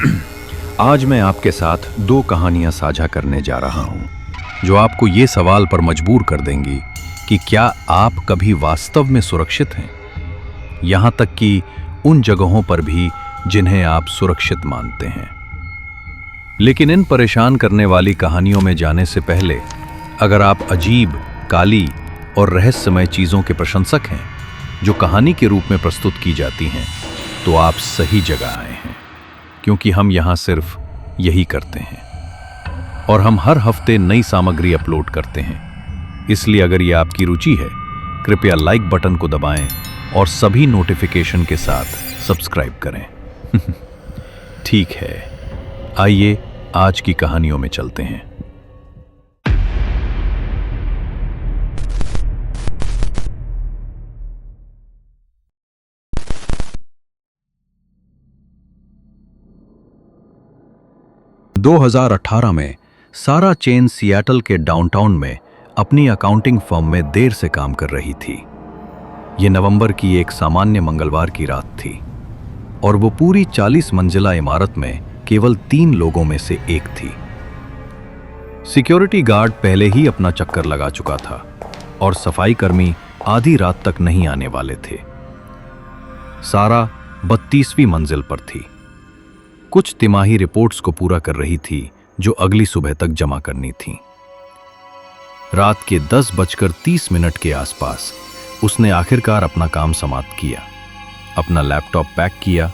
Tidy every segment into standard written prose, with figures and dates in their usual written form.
आज मैं आपके साथ दो कहानियां साझा करने जा रहा हूं, जो आपको ये सवाल पर मजबूर कर देंगी कि क्या आप कभी वास्तव में सुरक्षित हैं, यहां तक कि उन जगहों पर भी जिन्हें आप सुरक्षित मानते हैं। लेकिन इन परेशान करने वाली कहानियों में जाने से पहले, अगर आप अजीब, काली और रहस्यमय चीजों के प्रशंसक हैं जो कहानी के रूप में प्रस्तुत की जाती हैं, तो आप सही जगह आए हैं, क्योंकि हम यहां सिर्फ यही करते हैं। और हम हर हफ्ते नई सामग्री अपलोड करते हैं। इसलिए अगर ये आपकी रुचि है, कृपया लाइक बटन को दबाएं और सभी नोटिफिकेशन के साथ सब्सक्राइब करें। ठीक है, आइए आज की कहानियों में चलते हैं। दो 2018 में सारा चेन सियाटल के डाउनटाउन में अपनी अकाउंटिंग फर्म में देर से काम कर रही थी। ये नवंबर की एक सामान्य मंगलवार की रात थी और वो पूरी 40 मंजिला इमारत में केवल 3 लोगों में से एक थी। सिक्योरिटी गार्ड पहले ही अपना चक्कर लगा चुका था और सफाई कर्मी आधी रात तक नहीं आने वाले थे। सारा 32वीं मंजिल पर थी। कुछ तिमाही रिपोर्ट्स को पूरा कर रही थी जो अगली सुबह तक जमा करनी थी। रात के 10:30 के आसपास उसने आखिरकार अपना काम समाप्त किया, अपना लैपटॉप पैक किया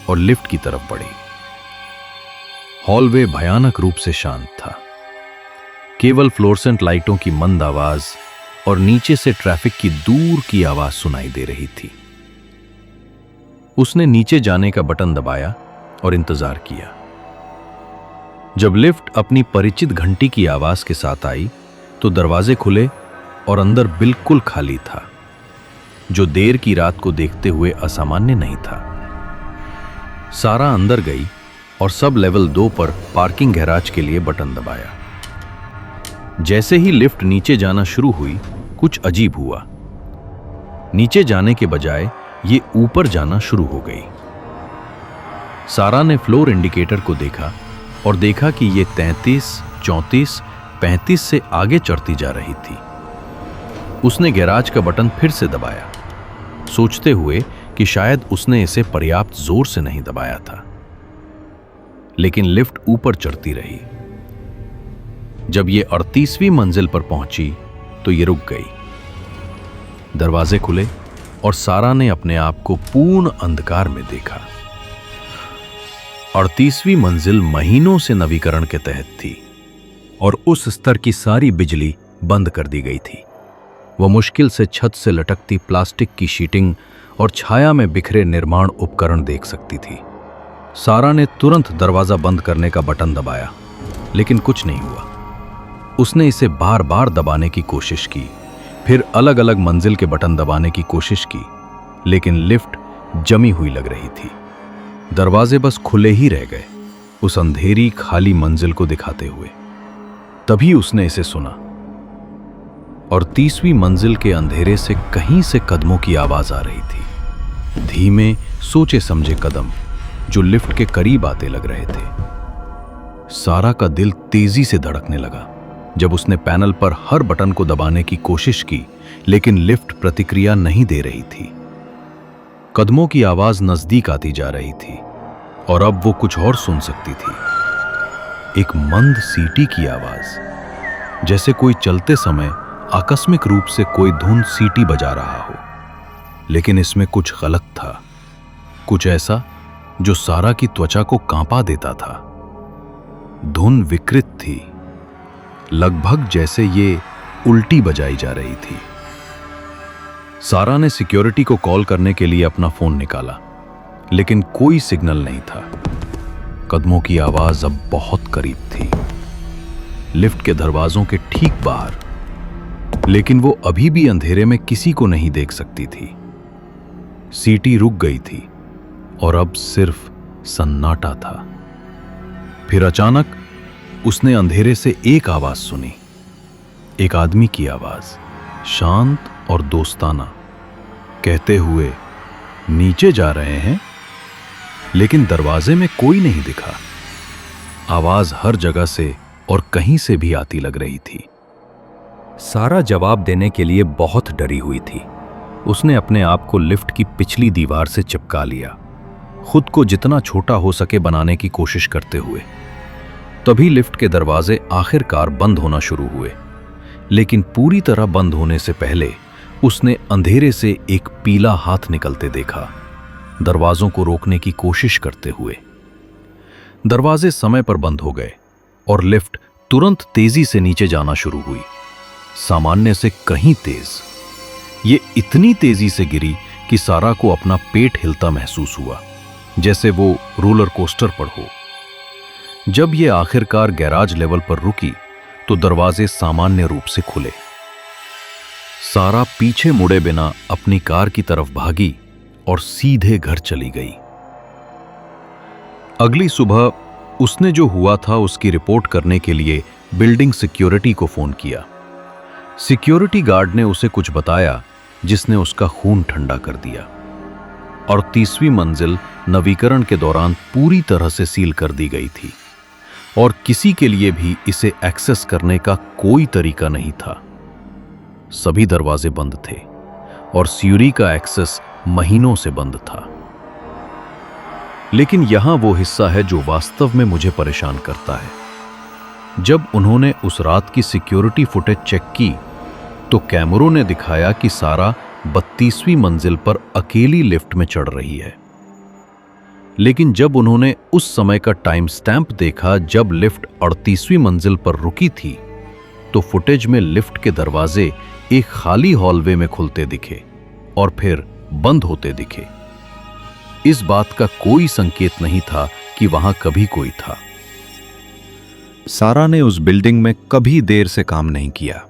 और लिफ्ट की तरफ बढ़ी। हॉलवे भयानक रूप से शांत था। केवल फ्लोरेसेंट लाइटों की मंद आवाज और नीचे से ट्रैफिक की दूर की आवाज सुनाई दे रही थी। उसने नीचे जाने का बटन दबाया और इंतजार किया। जब लिफ्ट अपनी परिचित घंटी की आवाज के साथ आई तो दरवाजे खुले और अंदर बिल्कुल खाली था, जो देर की रात को देखते हुए असामान्य नहीं था। सारा अंदर गई और सब लेवल 2 पर पार्किंग गैराज के लिए बटन दबाया। जैसे ही लिफ्ट नीचे जाना शुरू हुई, कुछ अजीब हुआ। नीचे जाने के बजाय ये ऊपर जाना शुरू हो गई। सारा ने फ्लोर इंडिकेटर को देखा और देखा कि ये 33, 34, 35 से आगे चढ़ती जा रही थी। उसने गैराज का बटन फिर से दबाया, सोचते हुए कि शायद उसने इसे पर्याप्त जोर से नहीं दबाया था। लेकिन लिफ्ट ऊपर चढ़ती रही। जब ये 38वीं मंजिल पर पहुंची तो ये रुक गई। दरवाजे खुले और सारा ने अपने आप को पूर्ण अंधकार में देखा। 38वीं मंजिल महीनों से नवीकरण के तहत थी और उस स्तर की सारी बिजली बंद कर दी गई थी। वह मुश्किल से छत से लटकती प्लास्टिक की शीटिंग और छाया में बिखरे निर्माण उपकरण देख सकती थी। सारा ने तुरंत दरवाजा बंद करने का बटन दबाया, लेकिन कुछ नहीं हुआ। उसने इसे बार बार दबाने की कोशिश की, फिर अलग अलग मंजिल के बटन दबाने की कोशिश की, लेकिन लिफ्ट जमी हुई लग रही थी। दरवाजे बस खुले ही रह गए, उस अंधेरी खाली मंजिल को दिखाते हुए। तभी उसने इसे सुना और 30वीं मंजिल के अंधेरे से कहीं से कदमों की आवाज आ रही थी। धीमे, सोचे समझे कदम जो लिफ्ट के करीब आते लग रहे थे। सारा का दिल तेजी से धड़कने लगा जब उसने पैनल पर हर बटन को दबाने की कोशिश की, लेकिन लिफ्ट प्रतिक्रिया नहीं दे रही थी। कदमों की आवाज नजदीक आती जा रही थी और अब वो कुछ और सुन सकती थी। एक मंद सीटी की आवाज, जैसे कोई चलते समय आकस्मिक रूप से कोई धुन सीटी बजा रहा हो। लेकिन इसमें कुछ गलत था, कुछ ऐसा जो सारा की त्वचा को कांपा देता था। धुन विकृत थी, लगभग जैसे ये उल्टी बजाई जा रही थी। सारा ने सिक्योरिटी को कॉल करने के लिए अपना फोन निकाला, लेकिन कोई सिग्नल नहीं था। कदमों की आवाज अब बहुत करीब थी, लिफ्ट के दरवाजों के ठीक बाहर, लेकिन वो अभी भी अंधेरे में किसी को नहीं देख सकती थी। सीटी रुक गई थी और अब सिर्फ सन्नाटा था। फिर अचानक उसने अंधेरे से एक आवाज सुनी, एक आदमी की आवाज, शांत और दोस्ताना, कहते हुए, नीचे जा रहे हैं? लेकिन दरवाजे में कोई नहीं दिखा। आवाज हर जगह से और कहीं से भी आती लग रही थी। सारा जवाब देने के लिए बहुत डरी हुई थी। उसने अपने आप को लिफ्ट की पिछली दीवार से चिपका लिया, खुद को जितना छोटा हो सके बनाने की कोशिश करते हुए। तभी लिफ्ट के दरवाजे आखिरकार बंद होना शुरू हुए, लेकिन पूरी तरह बंद होने से पहले उसने अंधेरे से एक पीला हाथ निकलते देखा, दरवाजों को रोकने की कोशिश करते हुए। दरवाजे समय पर बंद हो गए और लिफ्ट तुरंत तेजी से नीचे जाना शुरू हुई, सामान्य से कहीं तेज। ये इतनी तेजी से गिरी कि सारा को अपना पेट हिलता महसूस हुआ, जैसे वो रोलर कोस्टर पर हो। जब ये आखिरकार गैराज लेवल पर रुकी तो दरवाजे सामान्य रूप से खुले। सारा पीछे मुड़े बिना अपनी कार की तरफ भागी और सीधे घर चली गई। अगली सुबह उसने जो हुआ था उसकी रिपोर्ट करने के लिए बिल्डिंग सिक्योरिटी को फोन किया। सिक्योरिटी गार्ड ने उसे कुछ बताया जिसने उसका खून ठंडा कर दिया, और 30वीं मंजिल नवीकरण के दौरान पूरी तरह से सील कर दी गई थी और किसी के लिए भी इसे एक्सेस करने का कोई तरीका नहीं था। सभी दरवाजे बंद थे और सीढ़ी का एक्सेस महीनों से बंद था। लेकिन यहां वो हिस्सा है जो वास्तव में मुझे परेशान करता है। जब उन्होंने उस रात की सिक्योरिटी फुटेज चेक की तो कैमरों ने दिखाया कि सारा 32वीं मंजिल पर अकेली लिफ्ट में चढ़ रही है। लेकिन जब उन्होंने उस समय का टाइम स्टैंप देखा जब लिफ्ट 38वीं मंजिल पर रुकी थी, तो फुटेज में लिफ्ट के दरवाजे एक खाली हॉलवे में खुलते दिखे और फिर बंद होते दिखे। इस बात का कोई संकेत नहीं था कि वहां कभी कोई था। सारा ने उस बिल्डिंग में कभी देर से काम नहीं किया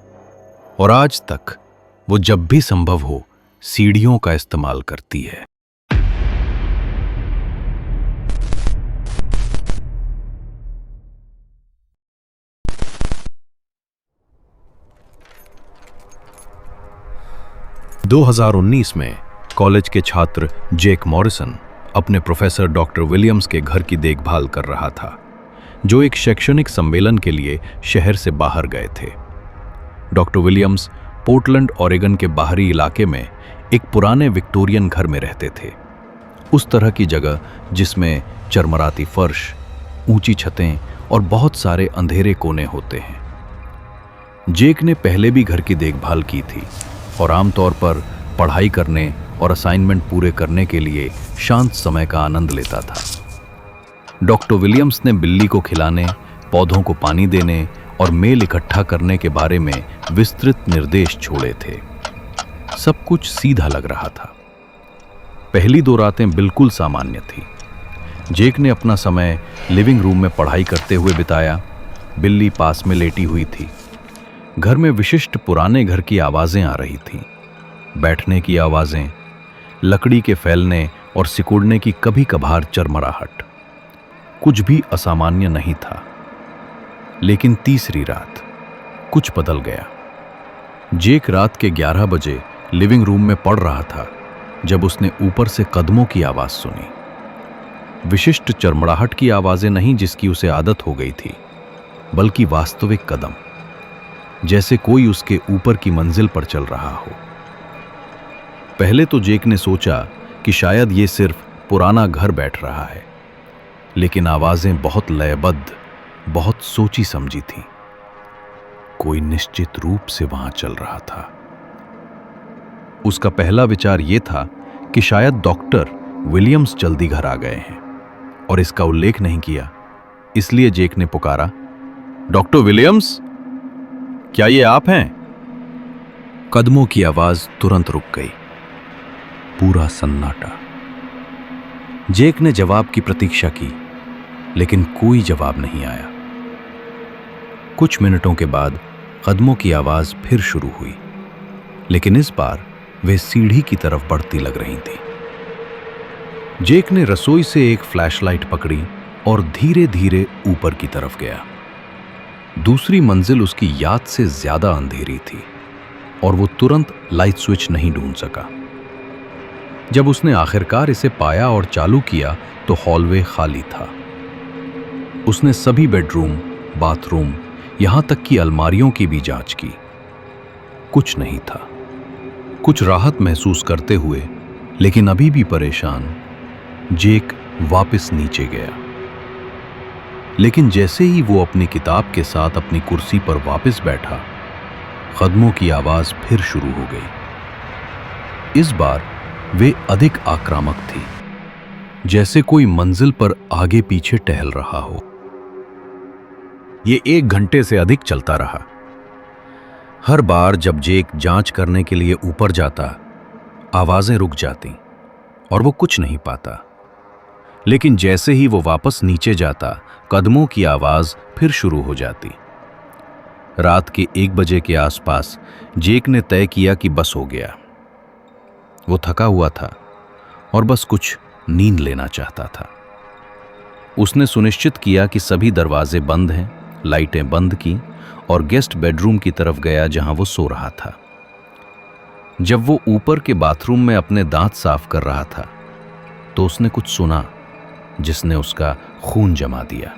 और आज तक वो जब भी संभव हो सीढ़ियों का इस्तेमाल करती है। – 2019 में कॉलेज के छात्र जेक मॉरिसन अपने प्रोफेसर डॉक्टर विलियम्स के घर की देखभाल कर रहा था, जो एक शैक्षणिक सम्मेलन के लिए शहर से बाहर गए थे। डॉक्टर विलियम्स पोर्टलैंड, ओरेगन के बाहरी इलाके में एक पुराने विक्टोरियन घर में रहते थे, उस तरह की जगह जिसमें चरमराती फर्श, ऊंची छतें और बहुत सारे अंधेरे कोने होते हैं। जेक ने पहले भी घर की देखभाल की थी और आमतौर पर पढ़ाई करने और असाइनमेंट पूरे करने के लिए शांत समय का आनंद लेता था। डॉक्टर विलियम्स ने बिल्ली को खिलाने, पौधों को पानी देने और मेल इकट्ठा करने के बारे में विस्तृत निर्देश छोड़े थे। सब कुछ सीधा लग रहा था। पहली 2 रातें बिल्कुल सामान्य थी। जेक ने अपना समय लिविंग रूम में पढ़ाई करते हुए बिताया। बिल्ली पास में लेटी हुई थी। घर में विशिष्ट पुराने घर की आवाजें आ रही थीं, बैठने की आवाजें, लकड़ी के फैलने और सिकुड़ने की कभी कभार चरमराहट। कुछ भी असामान्य नहीं था। लेकिन तीसरी रात कुछ बदल गया। जेक रात के 11 बजे लिविंग रूम में पढ़ रहा था जब उसने ऊपर से कदमों की आवाज सुनी। विशिष्ट चरमराहट की आवाजें नहीं जिसकी उसे आदत हो गई थी, बल्कि वास्तविक कदम, जैसे कोई उसके ऊपर की मंजिल पर चल रहा हो। पहले तो जेक ने सोचा कि शायद ये सिर्फ पुराना घर बैठ रहा है, लेकिन आवाजें बहुत लयबद्ध, बहुत सोची समझी थीं। कोई निश्चित रूप से वहां चल रहा था। उसका पहला विचार यह था कि शायद डॉक्टर विलियम्स जल्दी घर आ गए हैं और इसका उल्लेख नहीं किया, इसलिए जेक ने पुकारा, डॉक्टर विलियम्स, क्या ये आप हैं? कदमों की आवाज तुरंत रुक गई। पूरा सन्नाटा। जेक ने जवाब की प्रतीक्षा की, लेकिन कोई जवाब नहीं आया। कुछ मिनटों के बाद कदमों की आवाज फिर शुरू हुई, लेकिन इस बार वे सीढ़ी की तरफ बढ़ती लग रही थी। जेक ने रसोई से एक फ्लैशलाइट पकड़ी और धीरे धीरे ऊपर की तरफ गया। दूसरी मंजिल उसकी याद से ज्यादा अंधेरी थी और वो तुरंत लाइट स्विच नहीं ढूंढ सका। जब उसने आखिरकार इसे पाया और चालू किया तो हॉलवे खाली था। उसने सभी बेडरूम, बाथरूम, यहां तक कि अलमारियों की भी जांच की। कुछ नहीं था। कुछ राहत महसूस करते हुए, लेकिन अभी भी परेशान, जेक वापस नीचे गया। लेकिन जैसे ही वो अपनी किताब के साथ अपनी कुर्सी पर वापस बैठा, कदमों की आवाज फिर शुरू हो गई। इस बार वे अधिक आक्रामक थी, जैसे कोई मंजिल पर आगे पीछे टहल रहा हो। ये 1 घंटे से अधिक चलता रहा। हर बार जब जेक जांच करने के लिए ऊपर जाता, आवाजें रुक जाती और वो कुछ नहीं पाता। लेकिन जैसे ही वो वापस नीचे जाता, कदमों की आवाज फिर शुरू हो जाती। रात के 1 बजे के आसपास जेक ने तय किया कि बस हो गया। वो थका हुआ था और बस कुछ नींद लेना चाहता था। उसने सुनिश्चित किया कि सभी दरवाजे बंद हैं, लाइटें बंद की और गेस्ट बेडरूम की तरफ गया जहां वो सो रहा था। जब वो ऊपर के बाथरूम में अपने दांत साफ कर रहा था तो उसने कुछ सुना जिसने उसका खून जमा दिया।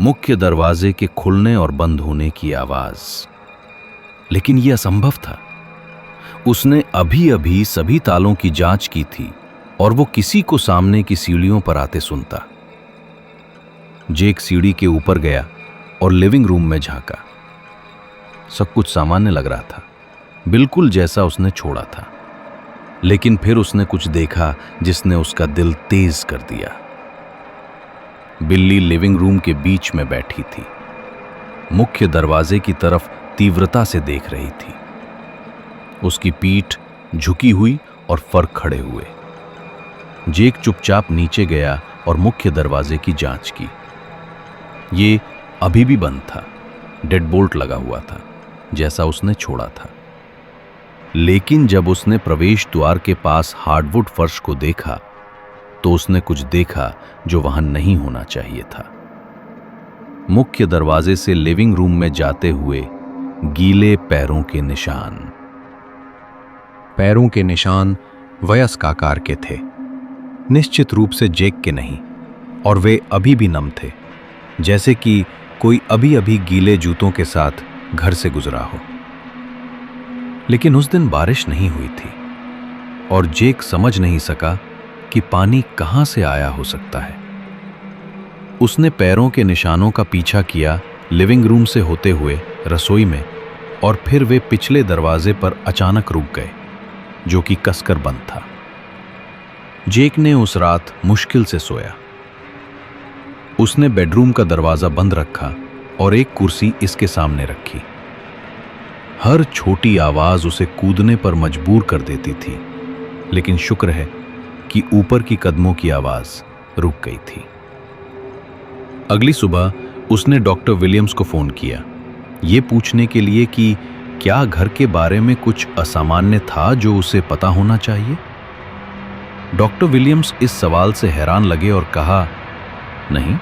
मुख्य दरवाजे के खुलने और बंद होने की आवाज। लेकिन यह असंभव था। उसने अभी अभी सभी तालों की जांच की थी और वो किसी को सामने की सीढ़ियों पर आते सुनता। जेक सीढ़ी के ऊपर गया और लिविंग रूम में झांका। सब कुछ सामान्य लग रहा था, बिल्कुल जैसा उसने छोड़ा था। लेकिन फिर उसने कुछ देखा जिसने उसका दिल तेज कर दिया। बिल्ली लिविंग रूम के बीच में बैठी थी, मुख्य दरवाजे की तरफ तीव्रता से देख रही थी। उसकी पीठ झुकी हुई और फर खड़े हुए। जेक चुपचाप नीचे गया और मुख्य दरवाजे की जांच की। ये अभी भी बंद था, डेडबोल्ट लगा हुआ था, जैसा उसने छोड़ा था। लेकिन जब उसने प्रवेश द्वार के पास हार्डवुड फर्श को देखा तो उसने कुछ देखा जो वहां नहीं होना चाहिए था। मुख्य दरवाजे से लिविंग रूम में जाते हुए गीले पैरों के निशान। पैरों के निशान वयस्क आकार के थे, निश्चित रूप से जेक के नहीं, और वे अभी भी नम थे, जैसे कि कोई अभी अभी गीले जूतों के साथ घर से गुजरा हो। लेकिन उस दिन बारिश नहीं हुई थी और जेक समझ नहीं सका कि पानी कहां से आया हो सकता है। उसने पैरों के निशानों का पीछा किया, लिविंग रूम से होते हुए रसोई में, और फिर वे पिछले दरवाजे पर अचानक रुक गए, जो कि कसकर बंद था। जेक ने उस रात मुश्किल से सोया। उसने बेडरूम का दरवाजा बंद रखा और एक कुर्सी इसके सामने रखी। हर छोटी आवाज उसे कूदने पर मजबूर कर देती थी, लेकिन शुक्र है कि ऊपर की कदमों की आवाज रुक गई थी। अगली सुबह उसने डॉक्टर विलियम्स को फोन किया, ये पूछने के लिए कि क्या घर के बारे में कुछ असामान्य था जो उसे पता होना चाहिए। डॉक्टर विलियम्स इस सवाल से हैरान लगे और कहा, नहीं,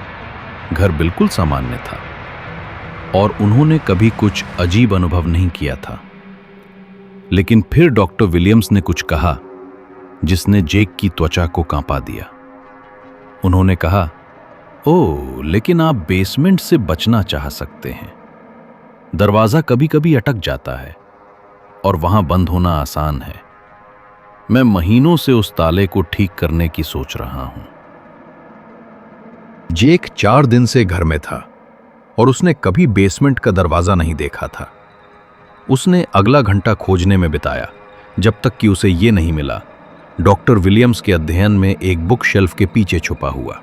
घर बिल्कुल सामान्य था और उन्होंने कभी कुछ अजीब अनुभव नहीं किया था। लेकिन फिर डॉक्टर विलियम्स ने कुछ कहा जिसने जेक की त्वचा को कांपा दिया। उन्होंने कहा, ओह, लेकिन आप बेसमेंट से बचना चाह सकते हैं। दरवाजा कभी कभी अटक जाता है और वहां बंद होना आसान है। मैं महीनों से उस ताले को ठीक करने की सोच रहा हूं। जेक 4 दिन से घर में था और उसने कभी बेसमेंट का दरवाजा नहीं देखा था। उसने अगला घंटा खोजने में बिताया, जब तक कि उसे यह नहीं मिला, डॉक्टर विलियम्स के अध्ययन में एक बुक शेल्फ के पीछे छुपा हुआ।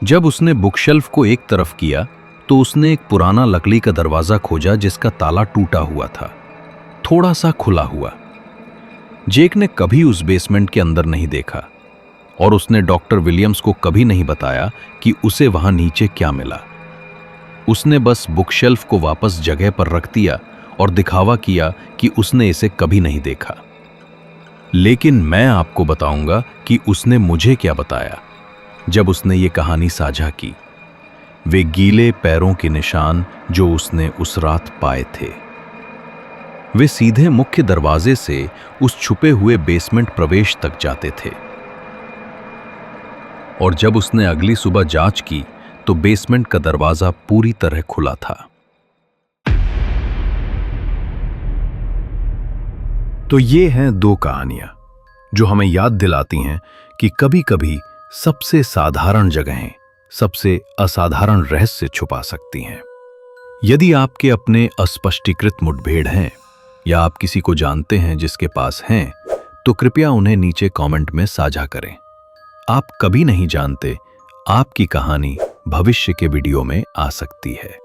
जब उसने बुक शेल्फ को एक तरफ किया तो उसने एक पुराना लकड़ी का दरवाजा खोजा जिसका ताला टूटा हुआ था, थोड़ा सा खुला हुआ। जेक ने कभी उस बेसमेंट के अंदर नहीं देखा और उसने डॉक्टर विलियम्स को कभी नहीं बताया कि उसे वहां नीचे क्या मिला। उसने बस बुकशेल्फ को वापस जगह पर रख दिया और दिखावा किया कि उसने इसे कभी नहीं देखा। लेकिन मैं आपको बताऊंगा कि उसने मुझे क्या बताया जब उसने ये कहानी साझा की। वे गीले पैरों के निशान जो उसने उस रात पाए थे। वे सीधे मुख्य दरवाजे से उस छुपे हुए बेसमेंट प्रवेश तक जाते थे। और जब उसने अगली सुबह जांच की तो बेसमेंट का दरवाजा पूरी तरह खुला था। तो ये हैं दो कहानियां जो हमें याद दिलाती हैं कि कभी-कभी सबसे साधारण जगहें सबसे असाधारण रहस्य छुपा सकती हैं। यदि आपके अपने अस्पष्टीकृत मुठभेड़ हैं या आप किसी को जानते हैं जिसके पास हैं, तो कृपया उन्हें नीचे कमेंट में साझा करें। आप कभी नहीं जानते, आपकी कहानी भविष्य के वीडियो में आ सकती है।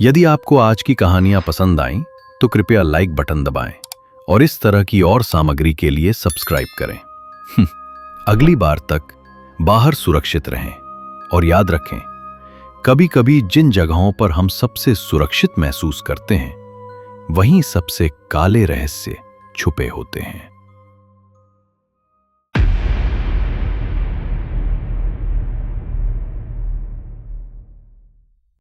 यदि आपको आज की कहानियां पसंद आईं, तो कृपया लाइक बटन दबाएं और इस तरह की और सामग्री के लिए सब्सक्राइब करें। अगली बार तक बाहर सुरक्षित रहें और याद रखें, कभी-कभी जिन जगहों पर हम सबसे सुरक्षित महसूस करते हैं, वहीं सबसे काले रहस्य छुपे होते हैं।